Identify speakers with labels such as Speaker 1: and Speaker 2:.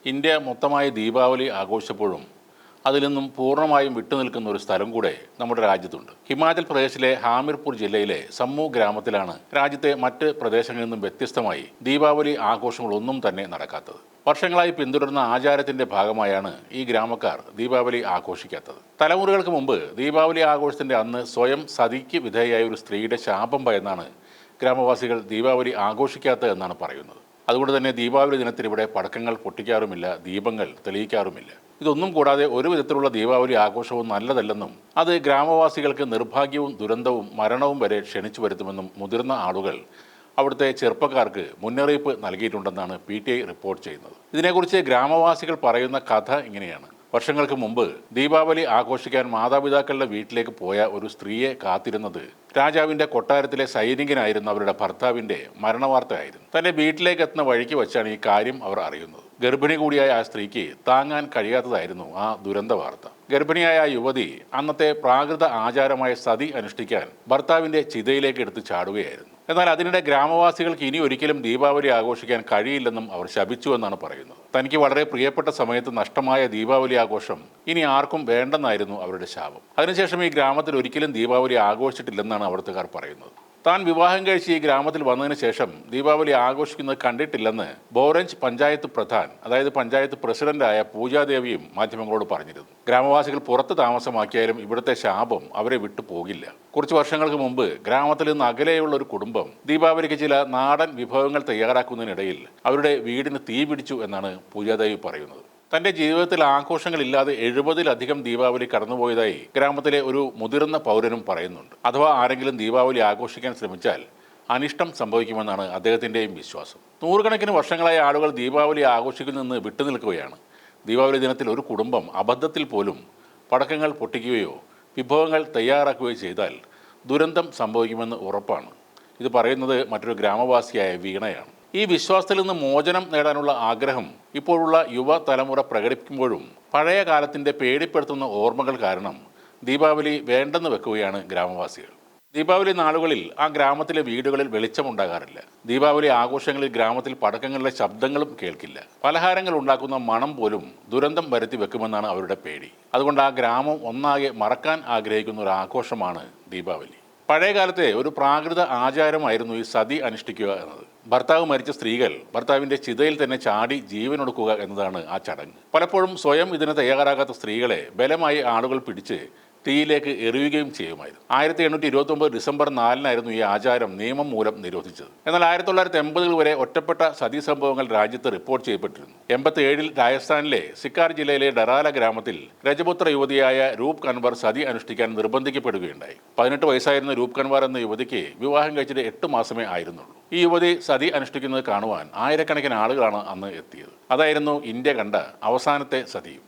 Speaker 1: India മൊത്തമായി ദീപാവലി ആഘോഷിച്ചപ്പോഴും അതിൽ നിന്നും പൂർണ്ണമായും വിട്ടുനിൽക്കുന്ന ഒരു സ്ഥലം കൂടെ നമ്മുടെ രാജ്യത്തുണ്ട്. ഹിമാചൽ പ്രദേശിലെ ഹാമിർപൂർ ജില്ലയിലെ സമ്മു ഗ്രാമത്തിലാണ് രാജ്യത്തെ മറ്റ് പ്രദേശങ്ങളിൽ നിന്നും വ്യത്യസ്തമായി ദീപാവലി ആഘോഷങ്ങളൊന്നും തന്നെ നടക്കാത്തത്. വർഷങ്ങളായി പിന്തുടരുന്ന ആചാരത്തിന്റെ ഭാഗമായാണ് ഈ ഗ്രാമക്കാർ ദീപാവലി ആഘോഷിക്കാത്തത്. തലമുറകൾക്ക് മുമ്പ് ദീപാവലി ആഘോഷത്തിന്റെ അന്ന് സ്വയം സതിക്ക് വിധേയയായ ഒരു സ്ത്രീയുടെ ശാപം ഭയന്നാണ് ഗ്രാമവാസികൾ ദീപാവലി ആഘോഷിക്കാത്തത് എന്നാണ് പറയുന്നത്. അതുകൊണ്ട് തന്നെ ദീപാവലി ദിനത്തിൽ ഇവിടെ പടക്കങ്ങൾ പൊട്ടിക്കാറുമില്ല, ദീപങ്ങൾ തെളിയിക്കാറുമില്ല. ഇതൊന്നും കൂടാതെ ഒരു വിധത്തിലുള്ള ദീപാവലി ആഘോഷവും നല്ലതല്ലെന്നും അത് ഗ്രാമവാസികൾക്ക് നിർഭാഗ്യവും ദുരന്തവും മരണവും വരെ ക്ഷണിച്ചു വരുത്തുമെന്നും മുതിർന്ന ആളുകൾ അവിടുത്തെ ചെറുപ്പക്കാർക്ക് മുന്നറിയിപ്പ് നൽകിയിട്ടുണ്ടെന്നാണ് PTI റിപ്പോർട്ട് ചെയ്യുന്നത്. ഇതിനെക്കുറിച്ച് ഗ്രാമവാസികൾ പറയുന്ന കഥ ഇങ്ങനെയാണ്. വർഷങ്ങൾക്ക് മുമ്പ് ദീപാവലി ആഘോഷിക്കാൻ മാതാപിതാക്കളുടെ വീട്ടിലേക്ക് പോയ ഒരു സ്ത്രീയെ കാത്തിരുന്നത് രാജാവിന്റെ കൊട്ടാരത്തിലെ സൈനികനായിരുന്ന അവരുടെ ഭർത്താവിന്റെ മരണവാർത്തയായിരുന്നു. തന്റെ വീട്ടിലേക്ക് എത്തുന്ന വഴിക്ക് വെച്ചാണ് ഈ കാര്യം അവർ അറിയുന്നത്. ഗർഭിണി കൂടിയായ ആ സ്ത്രീക്ക് താങ്ങാൻ കഴിയാത്തതായിരുന്നു ആ ദുരന്ത വാർത്ത. ഗർഭിണിയായ ആ യുവതി അന്നത്തെ പ്രാകൃത ആചാരമായ സതി അനുഷ്ഠിക്കാൻ ഭർത്താവിന്റെ ചിതയിലേക്ക് എടുത്ത് ചാടുകയായിരുന്നു. എന്നാൽ അതിനിടെ ഗ്രാമവാസികൾക്ക് ഇനി ഒരിക്കലും ദീപാവലി ആഘോഷിക്കാൻ കഴിയില്ലെന്നും അവർ ശപിച്ചു എന്നാണ് പറയുന്നത്. തനിക്ക് വളരെ പ്രിയപ്പെട്ട സമയത്ത് നഷ്ടമായ ദീപാവലി ആഘോഷം ഇനി ആർക്കും വേണ്ടെന്നായിരുന്നു അവരുടെ ശാപം. അതിനുശേഷം ഈ ഗ്രാമത്തിൽ ഒരിക്കലും ദീപാവലി ആഘോഷിച്ചിട്ടില്ലെന്നാണ് അവിടുത്തുകാർ പറയുന്നത്. താൻ വിവാഹം കഴിച്ച് ഈ ഗ്രാമത്തിൽ വന്നതിന് ശേഷം ദീപാവലി ആഘോഷിക്കുന്നത് കണ്ടിട്ടില്ലെന്ന് ബോറഞ്ച് പഞ്ചായത്ത് പ്രധാൻ, അതായത് പഞ്ചായത്ത് പ്രസിഡന്റായ പൂജാദേവിയും മാധ്യമങ്ങളോട് പറഞ്ഞിരുന്നു. ഗ്രാമവാസികൾ പുറത്ത് താമസമാക്കിയാലും ഇവിടുത്തെ ശാപം അവരെ വിട്ടു പോകില്ല. കുറച്ച് വർഷങ്ങൾക്ക് മുമ്പ് ഗ്രാമത്തിൽ നിന്ന് അകലെയുള്ള ഒരു കുടുംബം ദീപാവലിക്ക് ചില നാടൻ വിഭവങ്ങൾ തയ്യാറാക്കുന്നതിനിടയിൽ അവരുടെ വീടിന് തീ പിടിച്ചു എന്നാണ് പൂജാദേവി പറയുന്നത്. തന്റെ ജീവിതത്തിൽ ആഘോഷങ്ങളില്ലാതെ 70-ലധികം ദീപാവലി കടന്നുപോയതായി ഗ്രാമത്തിലെ ഒരു മുതിർന്ന പൗരനും പറയുന്നുണ്ട്. അഥവാ ആരെങ്കിലും ദീപാവലി ആഘോഷിക്കാൻ ശ്രമിച്ചാൽ അനിഷ്ടം സംഭവിക്കുമെന്നാണ് അദ്ദേഹത്തിൻ്റെയും വിശ്വാസം. നൂറുകണക്കിന് വർഷങ്ങളായ ആളുകൾ ദീപാവലി ആഘോഷിക്കുന്നതിൽ നിന്ന് വിട്ടുനിൽക്കുകയാണ്. ദീപാവലി ദിനത്തിൽ ഒരു കുടുംബം അബദ്ധത്തിൽ പോലും പടക്കങ്ങൾ പൊട്ടിക്കുകയോ വിഭവങ്ങൾ തയ്യാറാക്കുകയോ ചെയ്താൽ ദുരന്തം സംഭവിക്കുമെന്ന് ഉറപ്പാണ്. ഇത് പറയുന്നത് മറ്റൊരു ഗ്രാമവാസിയായ വീണയാണ്. ഈ വിശ്വാസത്തിൽ നിന്ന് മോചനം നേടാനുള്ള ആഗ്രഹം ഇപ്പോഴുള്ള യുവ തലമുറ പ്രകടിപ്പിക്കുമ്പോഴും പഴയ കാലത്തിൻ്റെ പേടിപ്പെടുത്തുന്ന ഓർമ്മകൾ കാരണം ദീപാവലി വേണ്ടെന്ന് വെക്കുകയാണ് ഗ്രാമവാസികൾ. ദീപാവലി നാളുകളിൽ ആ ഗ്രാമത്തിലെ വീടുകളിൽ വെളിച്ചമുണ്ടാകാറില്ല. ദീപാവലി ആഘോഷങ്ങളിൽ ഗ്രാമത്തിൽ പടക്കങ്ങളുടെ ശബ്ദങ്ങളും കേൾക്കില്ല. പലഹാരങ്ങൾ ഉണ്ടാക്കുന്ന മണം പോലും ദുരന്തം വരുത്തി വെക്കുമെന്നാണ് അവരുടെ പേടി. അതുകൊണ്ട് ആ ഗ്രാമം ഒന്നാകെ മറക്കാൻ ആഗ്രഹിക്കുന്ന ഒരു ആഘോഷമാണ് ദീപാവലി. പഴയകാലത്തെ ഒരു പ്രാകൃത ആചാരമായിരുന്നു ഈ സതി അനുഷ്ഠിക്കുക എന്നത്. ഭർത്താവ് മരിച്ച സ്ത്രീകൾ ഭർത്താവിൻ്റെ ചിതയിൽ തന്നെ ചാടി ജീവനൊടുക്കുക എന്നതാണ് ആ ചടങ്ങ്. പലപ്പോഴും സ്വയം ഇതിന് തയ്യാറാകാത്ത സ്ത്രീകളെ ബലമായി ആളുകൾ പിടിച്ച് തീയിലേക്ക് എറിയുകയും ചെയ്യുമായിരുന്നു. 1829 ഡിസംബർ 4-നായിരുന്നു ഈ ആചാരം നിയമം മൂലം നിരോധിച്ചത്. എന്നാൽ 1980 വരെ ഒറ്റപ്പെട്ട സതി സംഭവങ്ങൾ രാജ്യത്ത് റിപ്പോർട്ട് ചെയ്യപ്പെട്ടിരുന്നു. 87-ൽ രാജസ്ഥാനിലെ സിക്കാർ ജില്ലയിലെ ഡറാല ഗ്രാമത്തിൽ രജപുത്ര യുവതിയായ രൂപ് കൻവർ സതി അനുഷ്ഠിക്കാൻ നിർബന്ധിക്കപ്പെടുകയുണ്ടായി. 18 വയസ്സായിരുന്ന രൂപ് കൻവർ എന്ന യുവതിക്ക് വിവാഹം കഴിച്ചിട്ട് 8 മാസമേ ആയിരുന്നുള്ളൂ. ഈ യുവതി സതി അനുഷ്ഠിക്കുന്നത് കാണുവാൻ ആയിരക്കണക്കിന് ആളുകളാണ് അന്ന് എത്തിയത്. അതായിരുന്നു ഇന്ത്യ കണ്ട അവസാനത്തെ സതിയും.